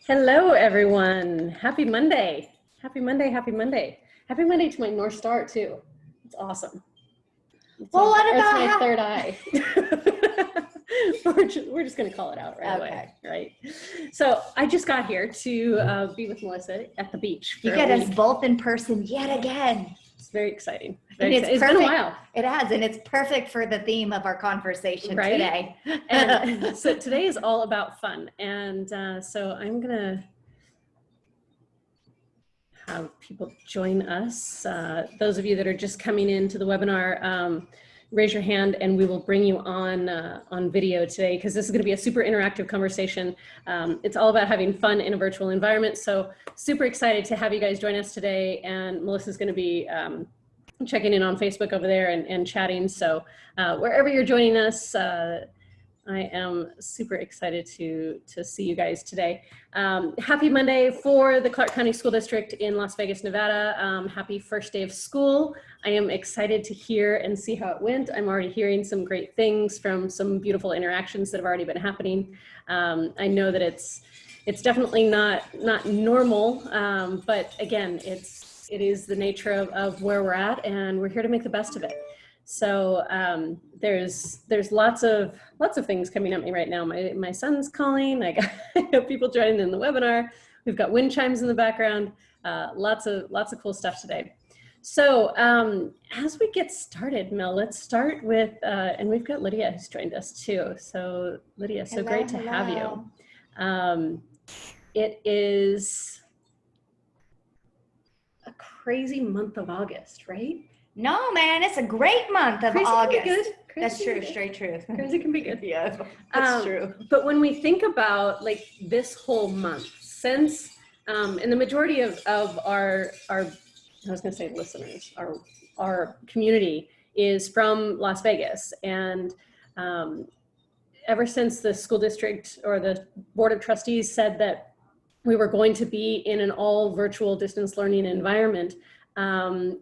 Hello, everyone. Happy Monday. Happy Monday. Happy Monday. Happy Monday to my North Star, too. It's awesome. Well, what about my third eye? we're just going to call it out right away, right? So I just got here to be with Melissa at the beach. You get us both in person yet again. It's very exciting. It's been a while. It has, and it's perfect for the theme of our conversation today. And so today is all about fun. And so I'm going to have people join us. Those of you that are just coming into the webinar, raise your hand and we will bring you on video today, because this is going to be a super interactive conversation. It's all about having fun in a virtual environment. So super excited to have you guys join us today. And Melissa's going to be checking in on Facebook over there and chatting. So wherever you're joining us, I am super excited to see you guys today. Happy Monday for the Clark County School District in Las Vegas, Nevada. Happy first day of school. I am excited to hear and see how it went. I'm already hearing some great things from some beautiful interactions that have already been happening. I know that it's definitely not normal, but again, it is the nature of where we're at, and we're here to make the best of it. So there's lots of things coming at me right now. My son's calling. I got people joining in the webinar. We've got wind chimes in the background. Lots of cool stuff today. So as we get started, Mel, let's start with and we've got Lydia who's joined us too. So Lydia, so great to have you. It is a crazy month of August, right? No, man, it's a great month of August. Can be good. That's true, straight truth. Crazy can be good. Yeah, that's true. But when we think about like this whole month, since and the majority of our I was going to say listeners, our community is from Las Vegas, and ever since the school district or the board of trustees said that we were going to be in an all virtual distance learning environment,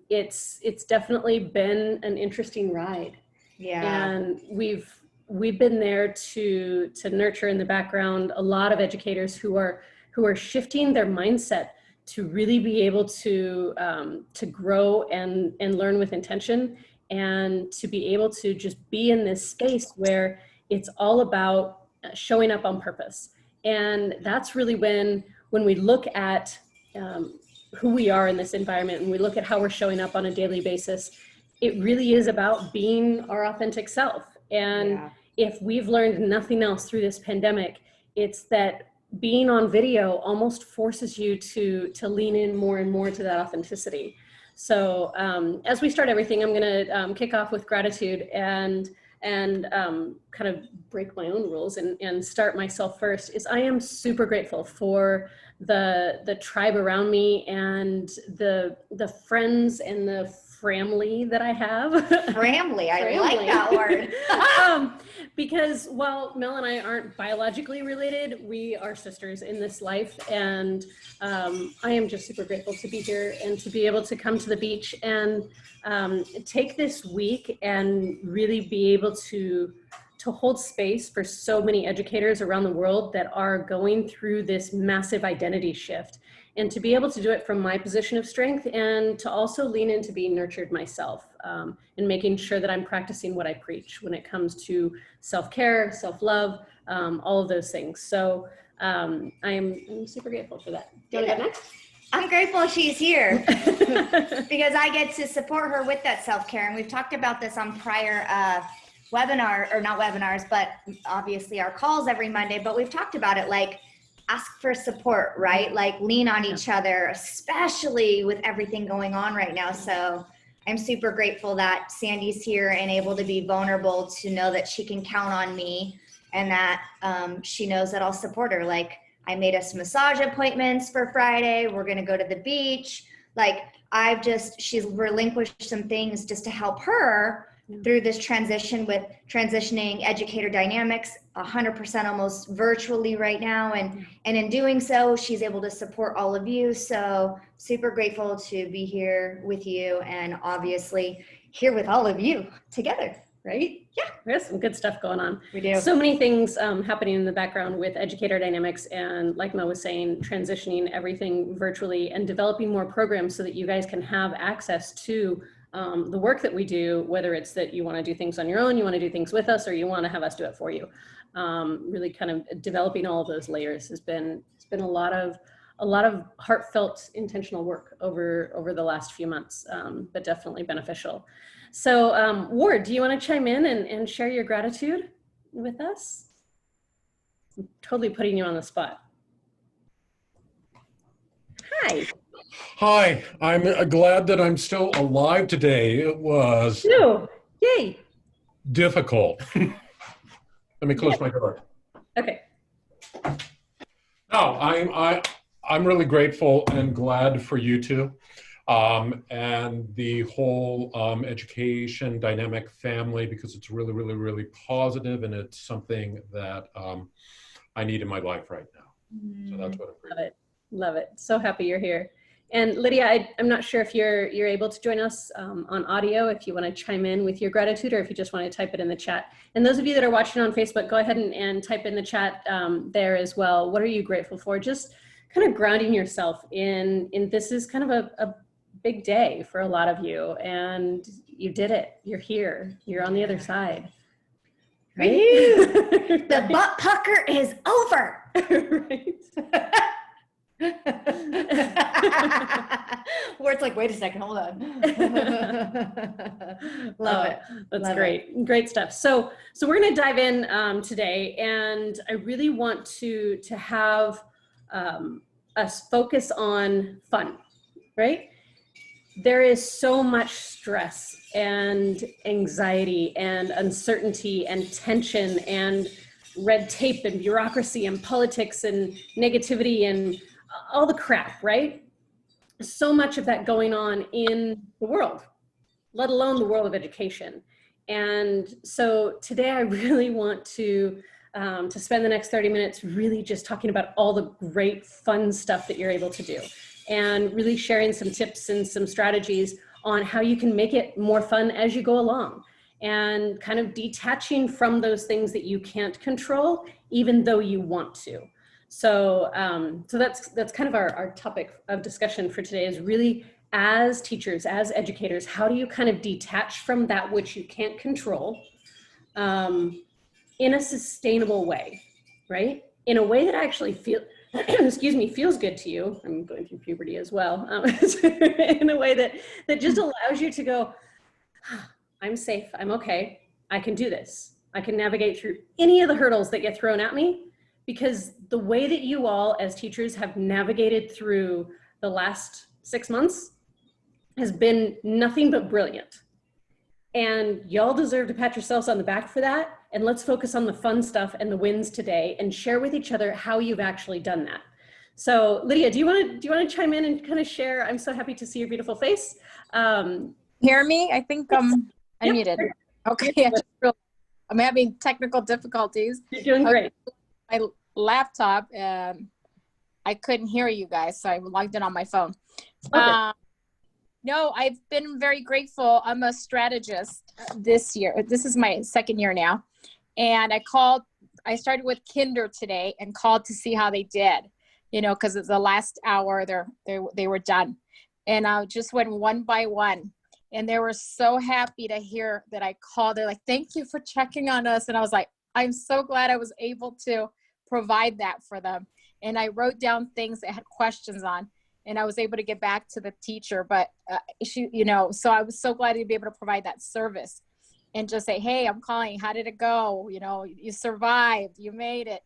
it's definitely been an interesting ride. Yeah. And we've been there to nurture in the background a lot of educators who are shifting their mindset to really be able to grow and learn with intention, and to be able to just be in this space where it's all about showing up on purpose. And that's really when we look at who we are in this environment, and we look at how we're showing up on a daily basis, it really is about being our authentic self. And if we've learned nothing else through this pandemic, it's that being on video almost forces you to lean in more and more to that authenticity. So as we start everything, I'm going to kick off with gratitude and kind of break my own rules and start myself first. Is I am super grateful for the tribe around me and the friends and the family that I have. Framly, I like that word. Because while Mel and I aren't biologically related, we are sisters in this life. And I am just super grateful to be here and to be able to come to the beach and take this week and really be able to hold space for so many educators around the world that are going through this massive identity shift, and to be able to do it from my position of strength, and to also lean into being nurtured myself, and making sure that I'm practicing what I preach when it comes to self-care, self-love, all of those things. So I'm super grateful for that. Do you want to go next? I'm grateful she's here because I get to support her with that self-care. And we've talked about this on prior webinar, or not webinars, but obviously our calls every Monday, but we've talked about it, like ask for support, right? Like lean on each other, especially with everything going on right now. So I'm super grateful that Sandy's here and able to be vulnerable, to know that she can count on me, and that she knows that I'll support her. Like, I made us massage appointments for Friday. We're going to go to the beach. Like, she's relinquished some things just to help her through this transition, with transitioning educator dynamics 100% almost virtually right now. And in doing so, she's able to support all of you. So super grateful to be here with you, and obviously here with all of you together. right? Yeah, there's some good stuff going on. We do. So many things happening in the background with educator dynamics, and like Mo was saying, transitioning everything virtually and developing more programs so that you guys can have access to the work that we do, whether it's that you want to do things on your own, you want to do things with us, or you want to have us do it for you. Really kind of developing all of those layers has been, it's been a lot of heartfelt, intentional work over the last few months, but definitely beneficial. So Ward, do you want to chime in and share your gratitude with us? I'm totally putting you on the spot. Hi. Hi, I'm glad that I'm still alive today. It was Ooh, yay. difficult. Let me close my door. Okay. No, I'm really grateful and glad for you two, and the whole education dynamic family, because it's really, really, really positive, and it's something that I need in my life right now. So that's what I'm grateful. Love it. Love it. So happy you're here. And Lydia, I'm not sure if you're able to join us on audio, if you want to chime in with your gratitude, or if you just want to type it in the chat. And those of you that are watching on Facebook, go ahead and type in the chat there as well. What are you grateful for? Just kind of grounding yourself in this is kind of a big day for a lot of you, and you did it. You're here. You're on the other side. Right? The butt pucker is over. Right. Where it's like, wait a second, hold on. Love it. That's Love great. it. Great stuff. So we're going to dive in today, and I really want to have us focus on fun, right? There is so much stress and anxiety and uncertainty and tension and red tape and bureaucracy and politics and negativity and all the crap, right? So much of that going on in the world, let alone the world of education. And so today I really want to spend the next 30 minutes really just talking about all the great fun stuff that you're able to do, and really sharing some tips and some strategies on how you can make it more fun as you go along, and kind of detaching from those things that you can't control, even though you want to. So that's kind of our topic of discussion for today, is really, as teachers, as educators, how do you kind of detach from that which you can't control in a sustainable way, right? In a way that actually feels good to you. I'm going through puberty as well. In a way that just allows you to go, I'm safe, I'm okay, I can do this. I can navigate through any of the hurdles that get thrown at me, because the way that you all as teachers have navigated through the last 6 months has been nothing but brilliant. And y'all deserve to pat yourselves on the back for that. And let's focus on the fun stuff and the wins today, and share with each other how you've actually done that. So Lydia, do you want to chime in and kind of share? I'm so happy to see your beautiful face. Hear me? I think I'm muted. Okay. I'm having technical difficulties. You're doing great. My laptop, I couldn't hear you guys, so I logged in on my phone. Okay. No, I've been very grateful. I'm a strategist this year. This is my second year now. And I started with Kinder today and called to see how they did, because it's the last hour they were done. And I just went one by one. And they were so happy to hear that I called. They're like, thank you for checking on us. And I was like, I'm so glad I was able to provide that for them. And I wrote down things that had questions on, and I was able to get back to the teacher. But so I was so glad to be able to provide that service and just say, hey, I'm calling. How did it go? You survived, you made it.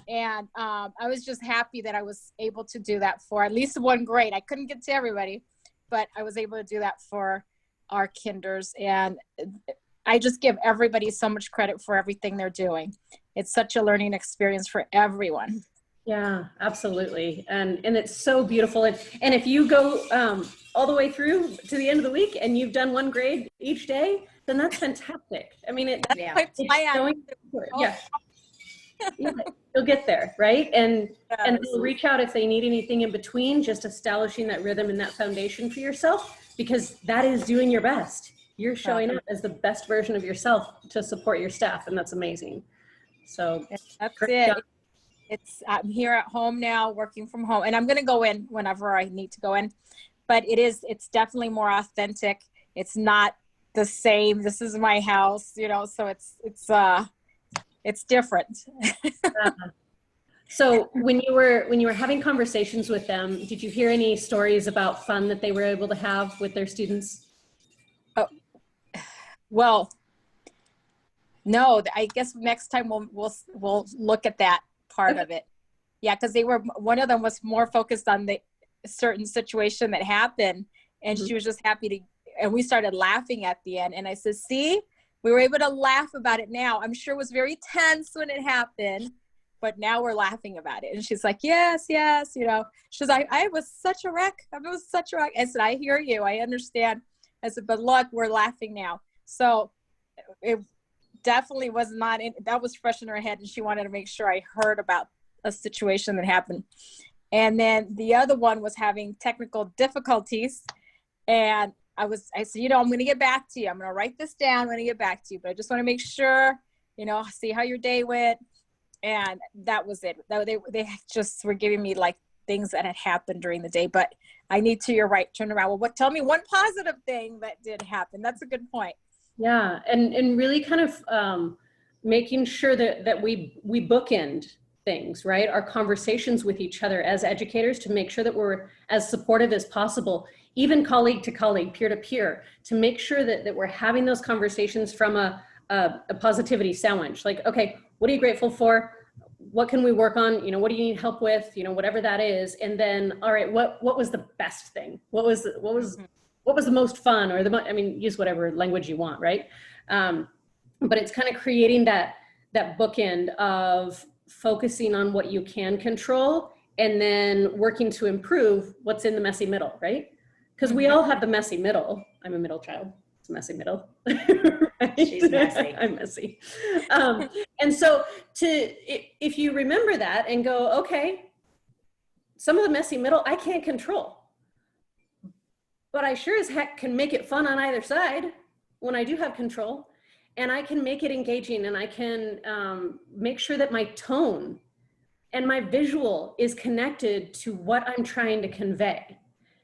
And I was just happy that I was able to do that for at least one grade. I couldn't get to everybody, but I was able to do that for our kinders. And I just give everybody so much credit for everything they're doing. It's such a learning experience for everyone. Yeah, absolutely. And it's so beautiful. And if you go all the way through to the end of the week and you've done one grade each day, then that's fantastic. I mean, it's showing, yeah. Yeah, you'll get there, right? And they'll reach out if they need anything in between, just establishing that rhythm and that foundation for yourself, because that is doing your best. You're showing up as the best version of yourself to support your staff, and that's amazing. So That's great it. job. I'm here at home now, working from home, and I'm going to go in whenever I need to go in, but it's definitely more authentic. It's not the same. This is my house, you know, so it's different. So when you were having conversations with them, did you hear any stories about fun that they were able to have with their students? Oh, well, no, I guess next time we'll look at that part of it. Yeah, because one of them was more focused on the certain situation that happened, and she was just happy to, and we started laughing at the end. And I said, see, we were able to laugh about it now. I'm sure it was very tense when it happened, but now we're laughing about it. And she's like, yes, yes, you know, she's like, I was such a wreck. I was such a wreck. I said, I hear you. I understand. I said, but look, we're laughing now. So it definitely was not, that was fresh in her head, and she wanted to make sure I heard about a situation that happened. And then the other one was having technical difficulties. And I said, you know, I'm going to get back to you. I'm going to write this down. I'm going to get back to you, but I just want to make sure, you know, see how your day went. And that was it. They just were giving me like things that had happened during the day, but I need to, you're right, turn around. Well, tell me one positive thing that did happen. That's a good point. Yeah. And really kind of making sure that we bookend things, right? Our conversations with each other as educators to make sure that we're as supportive as possible, even colleague to colleague, peer to peer, to make sure that we're having those conversations from a positivity sandwich. Like, okay, what are you grateful for? What can we work on? You know, what do you need help with? You know, whatever that is. And then, all right, what was the best thing? What was the most fun, or I mean, use whatever language you want, right? But it's kind of creating that bookend of focusing on what you can control and then working to improve what's in the messy middle, right? Because we all have the messy middle. I'm a middle child. It's a messy middle. Right? She's messy. I'm messy. And so if you remember that and go, okay, some of the messy middle I can't control, but I sure as heck can make it fun on either side when I do have control. And I can make it engaging, and I can make sure that my tone and my visual is connected to what I'm trying to convey.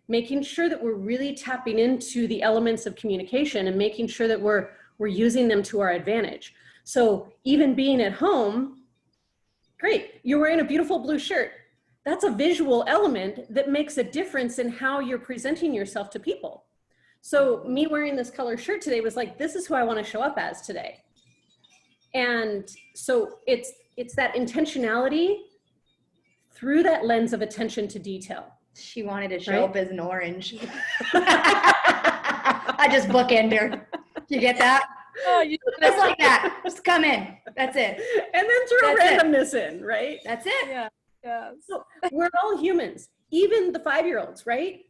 Making sure that we're really tapping into the elements of communication and making sure that we're using them to our advantage. So even being at home, great, you're wearing a beautiful blue shirt. That's a visual element that makes a difference in how you're presenting yourself to people. So me wearing this color shirt today was like, this is who I want to show up as today. And so it's that intentionality through that lens of attention to detail. She wanted to show up as an orange. I just bookend her. You get that? Oh, you Just like that. Just come in. That's it. And then throw randomness in, right? That's it. yeah. Yes. So we're all humans, even the 5-year-olds, right?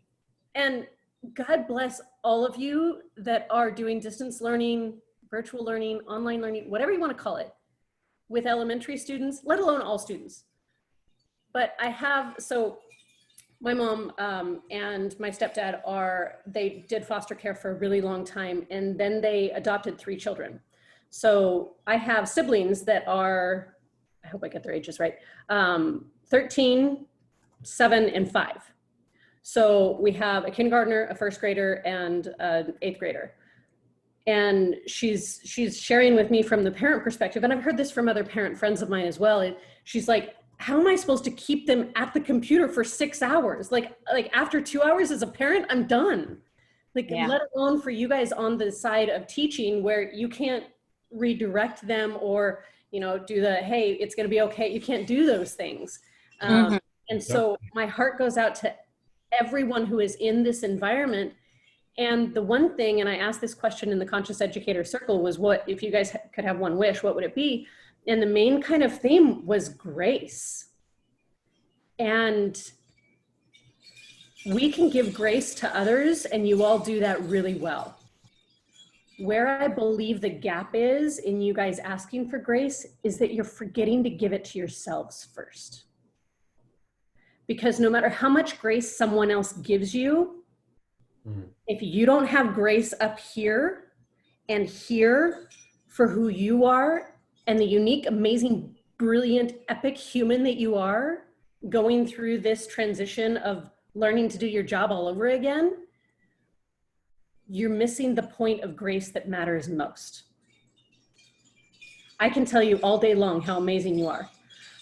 And God bless all of you that are doing distance learning, virtual learning, online learning, whatever you want to call it, with elementary students, let alone all students. But so my mom and my stepdad they did foster care for a really long time, and then they adopted 3 children. So I have siblings that are, I hope I get their ages right, 13, 7, and 5. So we have a kindergartner, a 1st grader, and an 8th grader. And she's sharing with me from the parent perspective, and I've heard this from other parent friends of mine as well. She's like, how am I supposed to keep them at the computer for 6 hours? Like after 2 hours as a parent, I'm done. Let alone for you guys on the side of teaching where you can't redirect them or, you know, do the, hey, it's going to be okay. You can't do those things. And so my heart goes out to everyone who is in this environment. And the one thing, and I asked this question in the Conscious Educator Circle, was what, if you guys could have one wish, what would it be? And the main kind of theme was grace. And we can give grace to others, and you all do that really well. Where I believe the gap is in you guys asking for grace is that you're forgetting to give it to yourselves first. Because no matter how much grace someone else gives you, if you don't have grace up here, and hear for who you are and the unique, amazing, brilliant, epic human that you are going through this transition of learning to do your job all over again, you're missing the point of grace that matters most. I can tell you all day long how amazing you are.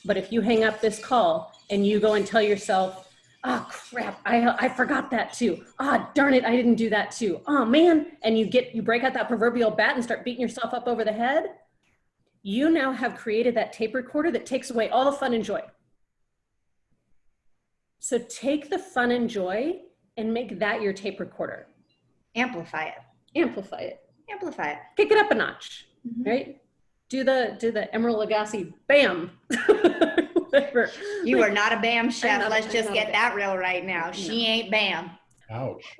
But if you hang up this call and you go and tell yourself, oh crap, I forgot that too. Ah, darn it, I didn't do that too. Oh man, and you break out that proverbial bat and start beating yourself up over the head, you now have created that tape recorder that takes away all the fun and joy. So take the fun and joy and make that your tape recorder. Amplify it. Amplify it. Amplify it. Kick it up a notch, right? Do the Emerald Lagasse, bam. Whatever. You are not a BAM chef. Let's just get BAM. that real right now. She ain't BAM. Ouch.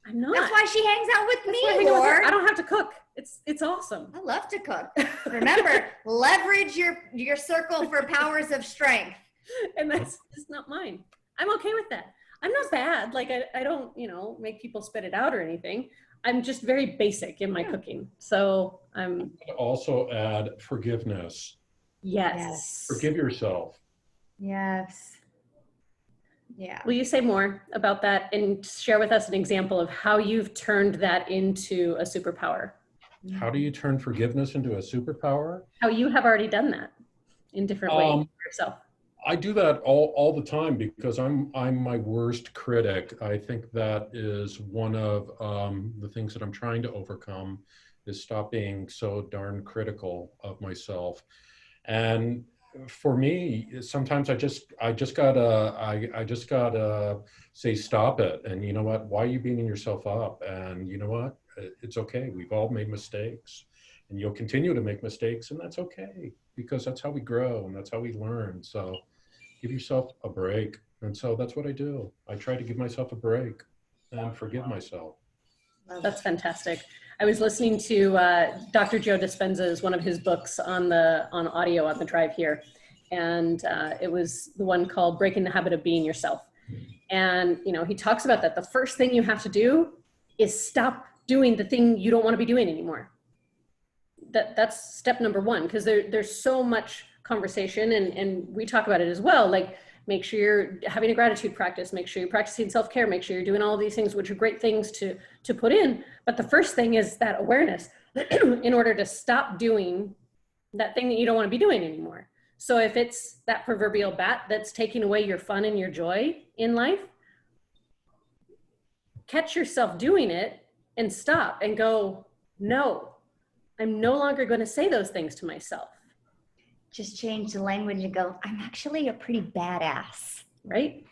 I'm not. That's why she hangs out with That's why I me, hang out with her. Lord. I don't have to cook. It's awesome. I love to cook. Remember, leverage your circle for powers of strength. And that's just not mine. I'm okay with that. I'm not bad. Like I don't, make people spit it out or anything. I'm just very basic in my cooking. So I'm Also add forgiveness. yes. Forgive yourself. Yes. Yeah. Will you say more about that and share with us an example of how you've turned that into a superpower? How do you turn forgiveness into a superpower? How you have already done that in different ways for yourself. I do that all the time because I'm my worst critic. I think that is one of the things that I'm trying to overcome is stop being so darn critical of myself. And for me, sometimes I just gotta say stop it. And you know what? Why are you beating yourself up? And you know what? It's okay. We've all made mistakes, and you'll continue to make mistakes, and that's okay because that's how we grow and that's how we learn. So give yourself a break. And so that's what I do. I try to give myself a break and forgive myself. That's fantastic. I was listening to Dr. Joe Dispenza's one of his books on audio on the drive here. And it was the one called Breaking the Habit of Being Yourself. And, he talks about that. The first thing you have to do is stop doing the thing you don't want to be doing anymore. That's step number one, because there's so much conversation and we talk about it as well. Like, make sure you're having a gratitude practice, make sure you're practicing self-care, make sure you're doing all of these things, which are great things to put in. But the first thing is that awareness in order to stop doing that thing that you don't want to be doing anymore. So if it's that proverbial bat that's taking away your fun and your joy in life, catch yourself doing it and stop and go, no, I'm no longer going to say those things to myself. Just change the language and go, I'm actually a pretty badass. Right?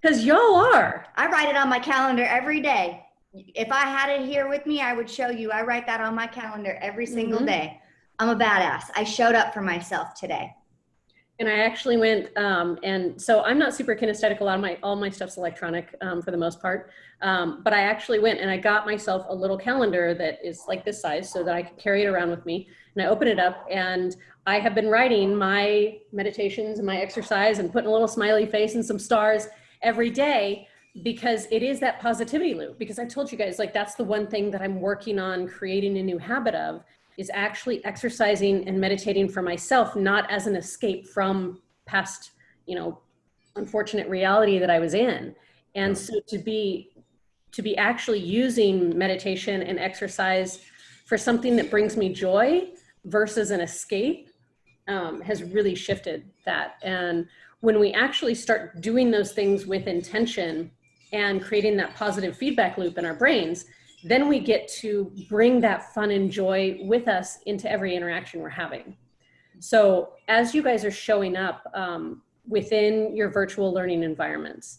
Because y'all are. I write it on my calendar every day. If I had it here with me, I would show you. I write that on my calendar every single day. I'm a badass. I showed up for myself today. And I actually went, and so I'm not super kinesthetic. All my stuff's electronic for the most part. But I actually went and I got myself a little calendar that is like this size so that I could carry it around with me. And I opened it up and I have been writing my meditations and my exercise and putting a little smiley face and some stars every day, because it is that positivity loop. Because I've told you guys, like, that's the one thing that I'm working on creating a new habit of, is actually exercising and meditating for myself, not as an escape from past, unfortunate reality that I was in. And so to be actually using meditation and exercise for something that brings me joy versus an escape has really shifted that. And when we actually start doing those things with intention and creating that positive feedback loop in our brains, then we get to bring that fun and joy with us into every interaction we're having. So as you guys are showing up within your virtual learning environments,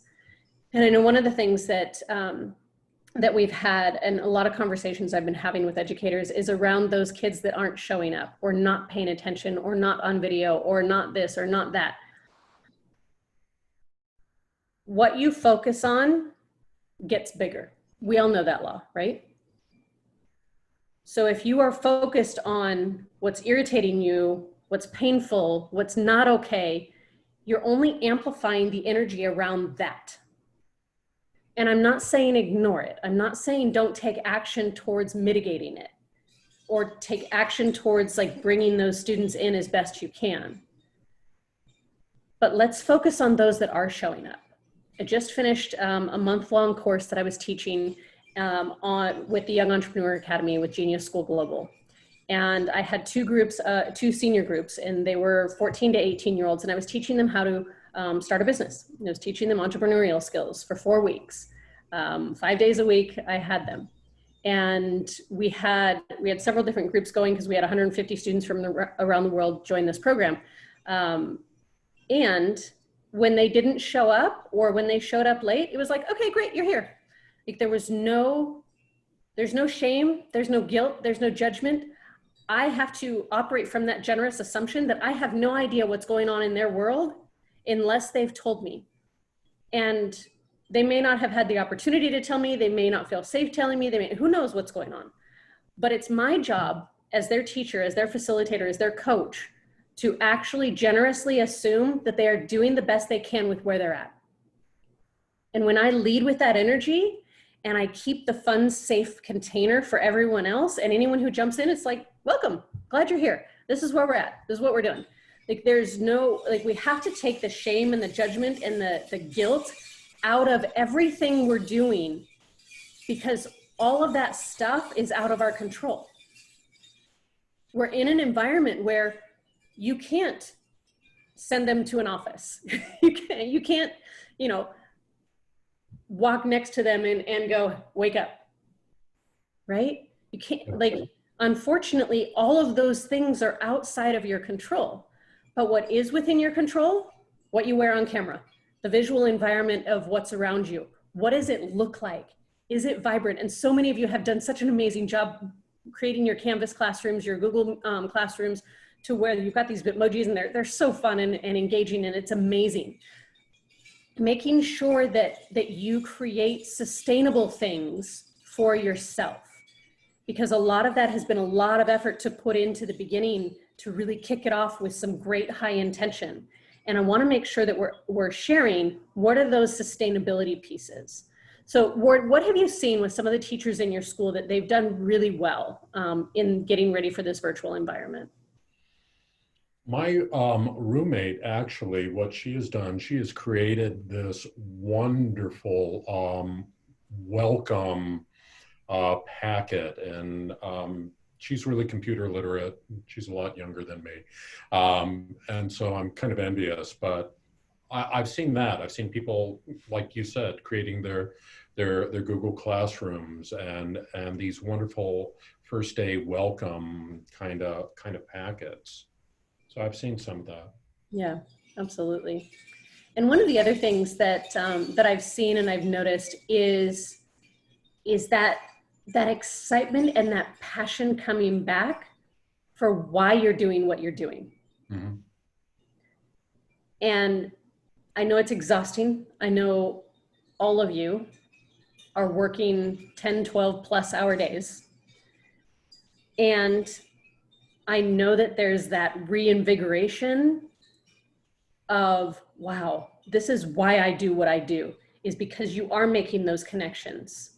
and I know one of the things that we've had, and a lot of conversations I've been having with educators, is around those kids that aren't showing up or not paying attention or not on video or not this or not that. What you focus on gets bigger. We all know that law, right? So if you are focused on what's irritating you, what's painful, what's not okay, you're only amplifying the energy around that. And I'm not saying ignore it. I'm not saying don't take action towards mitigating it. or take action towards like bringing those students in as best you can. But let's focus on those that are showing up. I just finished a month-long course that I was teaching with the Young Entrepreneur Academy with Genius School Global. And I had two groups, two senior groups, and they were 14 to 18-year-olds, and I was teaching them how to start a business. I was teaching them entrepreneurial skills for 4 weeks. 5 days a week, I had them. And we had several different groups going because we had 150 students from around the world join this program. And when they didn't show up, or when they showed up late, it was like, okay, great, you're here. Like there's no shame, there's no guilt, there's no judgment. I have to operate from that generous assumption that I have no idea what's going on in their world unless they've told me. And they may not have had the opportunity to tell me, they may not feel safe telling me, who knows what's going on. But it's my job as their teacher, as their facilitator, as their coach, to actually generously assume that they are doing the best they can with where they're at. And when I lead with that energy and I keep the fun, safe container for everyone else and anyone who jumps in, it's like, welcome, glad you're here. This is where we're at. This is what we're doing. Like there's no, like we have to take the shame and the judgment and the guilt out of everything we're doing, because all of that stuff is out of our control. We're in an environment where you can't send them to an office. You can't, walk next to them and go, wake up, right? You can't, like, unfortunately, all of those things are outside of your control. But what is within your control? What you wear on camera, the visual environment of what's around you. What does it look like? Is it vibrant? And so many of you have done such an amazing job creating your Canvas classrooms, your Google classrooms, to where you've got these Bitmojis and they're so fun and engaging, and it's amazing. Making sure that you create sustainable things for yourself, because a lot of that has been a lot of effort to put into the beginning to really kick it off with some great high intention. And I want to make sure that we're sharing what are those sustainability pieces. So Ward, what have you seen with some of the teachers in your school that they've done really well in getting ready for this virtual environment? My roommate, actually, what she has done, she has created this wonderful welcome packet, and she's really computer literate. She's a lot younger than me. And so I'm kind of envious, but I've seen that. I've seen people, like you said, creating their Google classrooms and these wonderful first day welcome kind of packets. So I've seen some of that. Yeah, absolutely. And one of the other things that that I've seen and I've noticed is that excitement and that passion coming back for why you're doing what you're doing. Mm-hmm. And I know it's exhausting. I know all of you are working 10, 12 plus hour days. And I know that there's that reinvigoration of, wow, this is why I do what I do, is because you are making those connections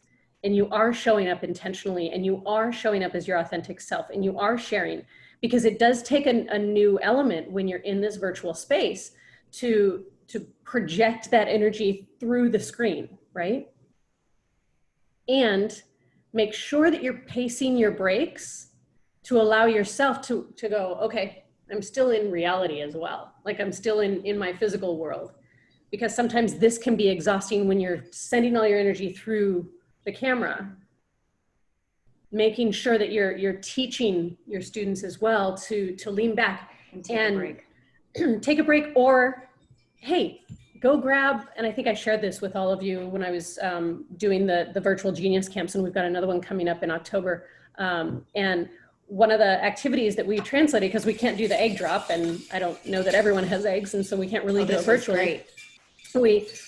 and you are showing up intentionally and you are showing up as your authentic self and you are sharing, because it does take a new element when you're in this virtual space to project that energy through the screen, right? And make sure that you're pacing your breaks to allow yourself to go, okay, I'm still in reality as well. Like I'm still in my physical world, because sometimes this can be exhausting when you're sending all your energy through the camera. Making sure that you're teaching your students as well to lean back and take a break. Take a break, or hey, go grab, and I think I shared this with all of you when I was doing the virtual genius camps, and we've got another one coming up in October. And one of the activities that we translated, because we can't do the egg drop, and I don't know that everyone has eggs, and so we can't really do it virtually.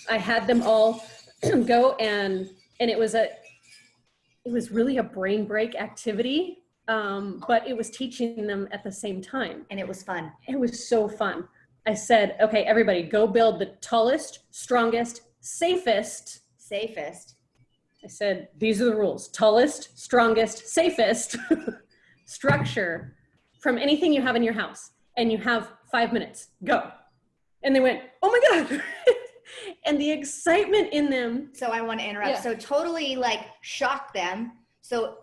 I had them all go, and it was really a brain break activity, but it was teaching them at the same time. And it was fun. It was so fun. I said, okay, everybody go build the tallest, strongest, safest. I said, these are the rules: tallest, strongest, safest structure from anything you have in your house, and you have 5 minutes, go. And they went, oh my God. And the excitement in them. So I want to interrupt. Yeah. So totally like shocked them. So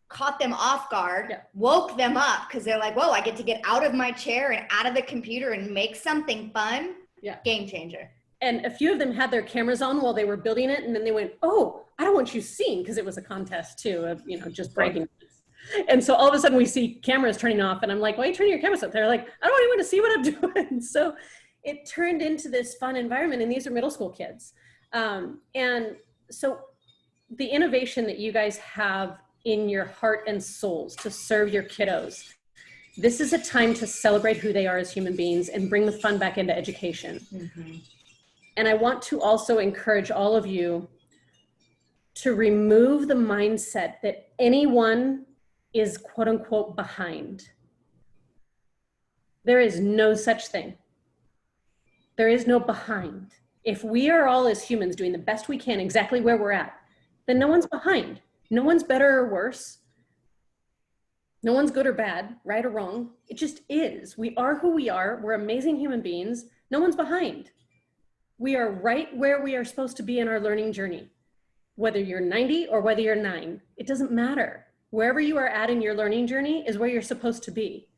caught them off guard, Yeah. woke them up because they're like, whoa, I get to get out of my chair and out of the computer and make something fun. Yeah. Game changer. And a few of them had their cameras on while they were building it. And then they went, oh, I don't want you seen, because it was a contest too of, you know, just breaking. And so all of a sudden we see cameras turning off, and I'm like, why are you turning your cameras off? They're like, I don't want anyone to see what I'm doing. So it turned into this fun environment, and these are middle school kids. And so the innovation that you guys have in your heart and souls to serve your kiddos, this is a time to celebrate who they are as human beings and bring the fun back into education. Mm-hmm. And I want to also encourage all of you to remove the mindset that anyone is quote unquote behind. There is no such thing. There is no behind. If we are all as humans doing the best we can exactly where we're at, then no one's behind. No one's better or worse. No one's good or bad, right or wrong. It just is. We are who we are. We're amazing human beings. No one's behind. We are right where we are supposed to be in our learning journey. Whether you're 90 or whether you're 9, it doesn't matter. Wherever you are at in your learning journey is where you're supposed to be.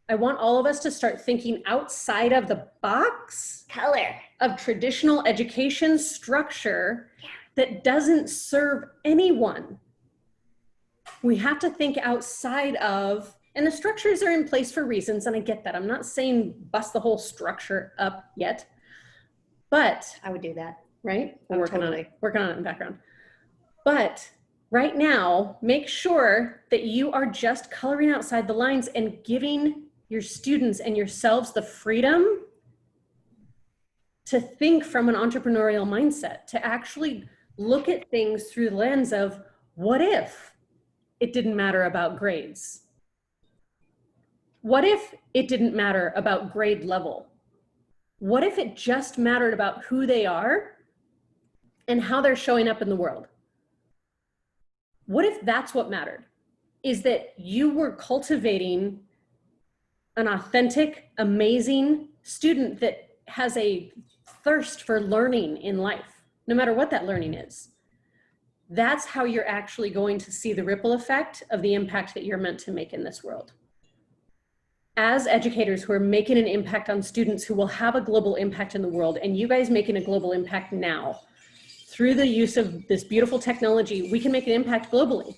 I want all of us to start thinking outside of the box Color of traditional education structure that doesn't serve anyone. We have to think outside of, and the structures are in place for reasons, and I get that. I'm not saying bust the whole structure up yet, but I would do that. right? Oh, We're working totally. on it, working on it in the background. But right now, make sure that you are just coloring outside the lines and giving your students and yourselves the freedom to think from an entrepreneurial mindset, to actually look at things through the lens of, what if it didn't matter about grades? What if it didn't matter about grade level? What if it just mattered about who they are and how they're showing up in the world? What if that's what mattered? Is that you were cultivating an authentic, amazing student that has a thirst for learning in life, no matter what that learning is. That's how you're actually going to see the ripple effect of the impact that you're meant to make in this world. As educators who are making an impact on students who will have a global impact in the world, and you guys making a global impact now, through the use of this beautiful technology, we can make an impact globally.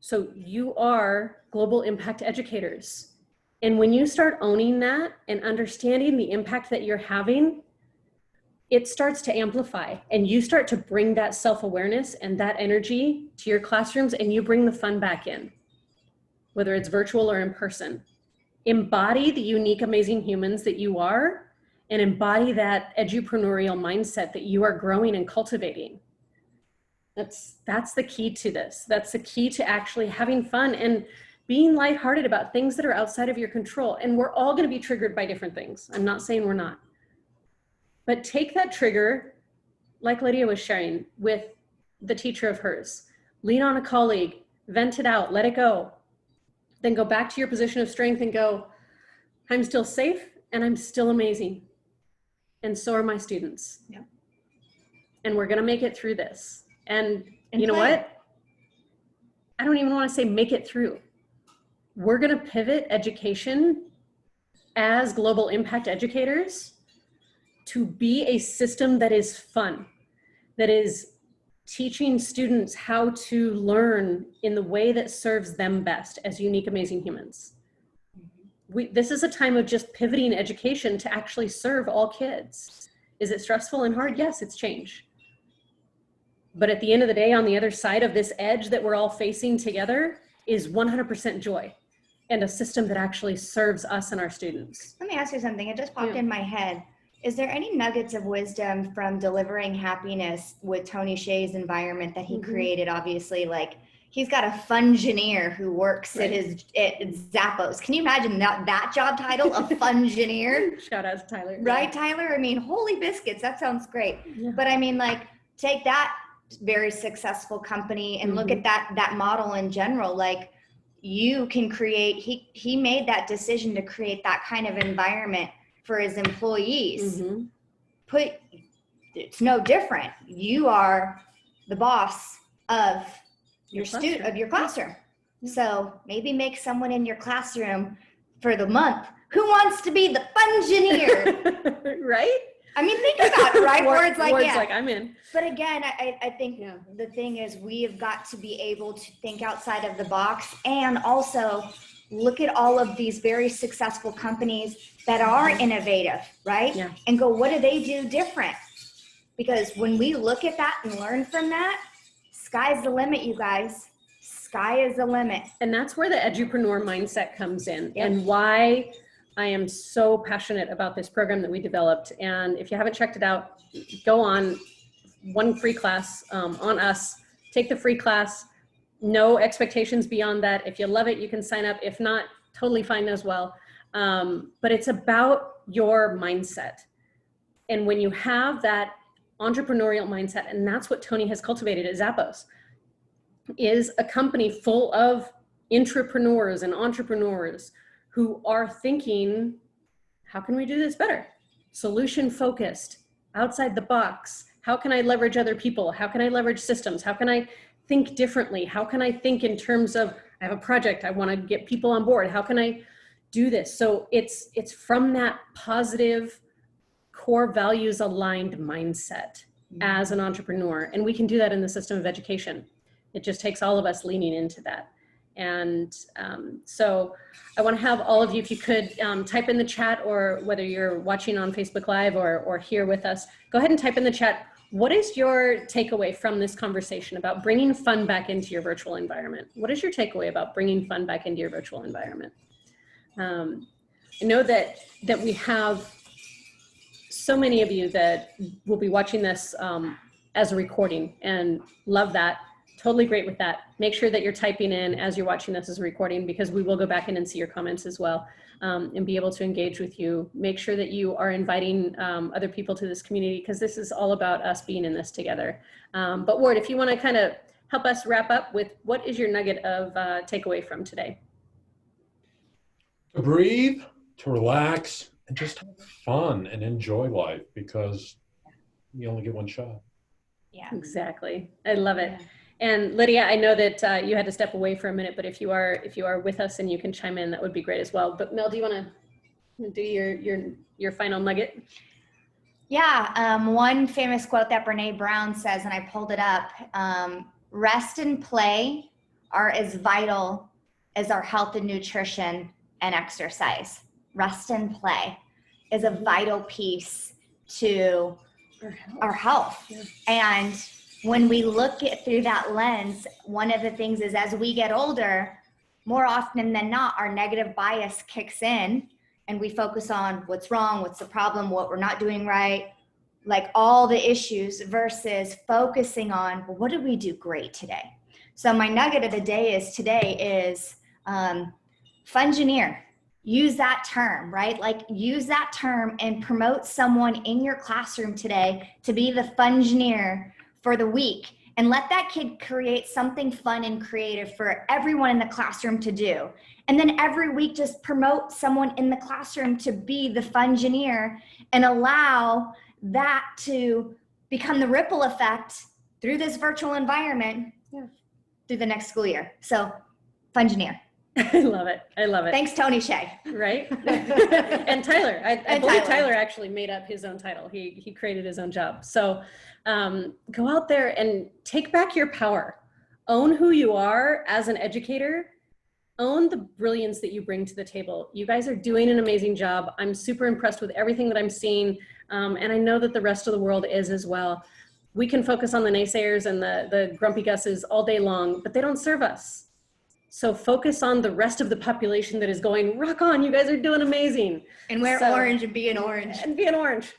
So you are global impact educators. And when you start owning that and understanding the impact that you're having, it starts to amplify, and you start to bring that self-awareness and that energy to your classrooms, and you bring the fun back in, whether it's virtual or in person. Embody the unique, amazing humans that you are, and embody that edupreneurial mindset that you are growing and cultivating. That's the key to this. That's the key to actually having fun and being lighthearted about things that are outside of your control. And we're all going to be triggered by different things. I'm not saying we're not. But take that trigger, like Lydia was sharing with the teacher of hers. Lean on a colleague, vent it out, let it go. Then go back to your position of strength and go, I'm still safe and I'm still amazing. And so are my students. Yeah. And we're going to make it through this. And you know play. what? I don't even want to say make it through. We're going to pivot education as global impact educators to be a system that is fun, that is teaching students how to learn in the way that serves them best as unique, amazing humans. This is a time of just pivoting education to actually serve all kids. Is it stressful and hard? Yes, it's change. But at the end of the day, on the other side of this edge that we're all facing together is 100% joy and a system that actually serves us and our students. Let me ask you something. It just popped in my head. Is there any nuggets of wisdom from delivering happiness with Tony Hsieh's environment that he created? Obviously, like he's got a fungineer who works at Zappos. Can you imagine that job title, a fungineer? Shout out to Tyler. Right, Tyler? I mean, holy biscuits, that sounds great. Yeah. But I mean, like, take that very successful company and look at that model in general. Like, you can create, he made that decision to create that kind of environment for his employees. It's no different. You are the boss of your student, of your classroom. So maybe make someone in your classroom for the month who wants to be the fungineer. Right? I mean, think about it, right? Words like I'm in. But again, I think the thing is we have got to be able to think outside of the box and also look at all of these very successful companies that are innovative, right? Yeah. And go, what do they do different? Because when we look at that and learn from that, sky's the limit, you guys. Sky is the limit. And that's where the edupreneur mindset comes in, and why I am so passionate about this program that we developed. And if you haven't checked it out, go on, one free class on us, take the free class, no expectations beyond that. If you love it, you can sign up. If not, totally fine as well. But it's about your mindset. And when you have that entrepreneurial mindset, and that's what Tony has cultivated at Zappos, is a company full of intrapreneurs and entrepreneurs who are thinking, how can we do this better? Solution focused, outside the box. How can I leverage other people? How can I leverage systems? How can I think differently? How can I think in terms of, I have a project, I want to get people on board. How can I do this? So it's from that positive core values aligned mindset as an entrepreneur. And we can do that in the system of education. It just takes all of us leaning into that. And so I want to have all of you, if you could type in the chat, or whether you're watching on Facebook Live or here with us, go ahead and type in the chat. What is your takeaway from this conversation about bringing fun back into your virtual environment? What is your takeaway about bringing fun back into your virtual environment? I know that we have so many of you that will be watching this as a recording, and love that. Totally great with that. Make sure that you're typing in as you're watching this as a recording, because we will go back in and see your comments as well, and be able to engage with you. Make sure that you are inviting other people to this community, because this is all about us being in this together. But Ward, if you want to kind of help us wrap up with, what is your nugget of takeaway from today? To breathe, to relax, and just have fun and enjoy life, because you only get one shot. Yeah, exactly. I love it. And Lydia, I know that you had to step away for a minute, but if you are with us and you can chime in, that would be great as well. But Mel, do you want to do your final nugget? Yeah, one famous quote that Brene Brown says, and I pulled it up, rest and play are as vital as our health and nutrition and exercise. Rest and play is a vital piece to our health. Yeah. And when we look at through that lens, one of the things is, as we get older, more often than not, our negative bias kicks in and we focus on what's wrong, what's the problem, what we're not doing right, like all the issues, versus focusing on, well, what did we do great today? So my nugget of the day is fungineer. Use that term, right? Like, use that term and promote someone in your classroom today to be the fungineer for the week, and let that kid create something fun and creative for everyone in the classroom to do. And then every week, just promote someone in the classroom to be the fungineer, and allow that to become the ripple effect through this virtual environment through the next school year. So fungineer. I love it. I love it. Thanks, Tony Shea. Right? And Tyler. I believe Tyler actually made up his own title. He created his own job. So go out there and take back your power. Own who you are as an educator. Own the brilliance that you bring to the table. You guys are doing an amazing job. I'm super impressed with everything that I'm seeing. And I know that the rest of the world is as well. We can focus on the naysayers and the grumpy gusses all day long, but they don't serve us. So focus on the rest of the population that is going, rock on, you guys are doing amazing. And wear orange and be an orange. And be an orange.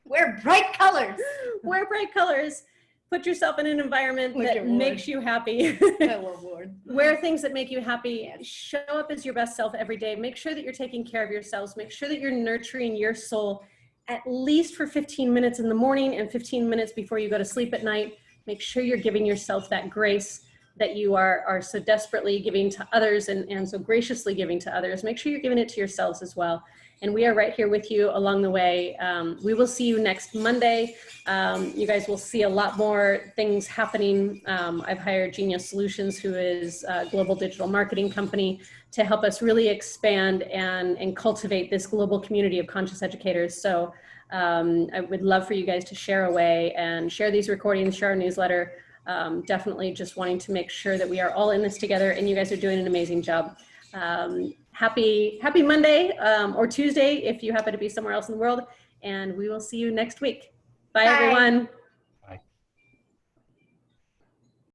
Wear bright colors. Wear bright colors. Put yourself in an environment that makes you happy. I love Ward. Wear things that make you happy. Yes. Show up as your best self every day. Make sure that you're taking care of yourselves. Make sure that you're nurturing your soul at least for 15 minutes in the morning and 15 minutes before you go to sleep at night. Make sure you're giving yourself that grace that you are so desperately giving to others and so graciously giving to others, make sure you're giving it to yourselves as well. And we are right here with you along the way. We will see you next Monday. You guys will see a lot more things happening. I've hired Genius Solutions, who is a global digital marketing company, to help us really expand and cultivate this global community of conscious educators. So I would love for you guys to share away and share these recordings, share our newsletter. Definitely just wanting to make sure that we are all in this together, and you guys are doing an amazing job. Happy Monday or Tuesday if you happen to be somewhere else in the world, and we will see you next week. Bye. Everyone.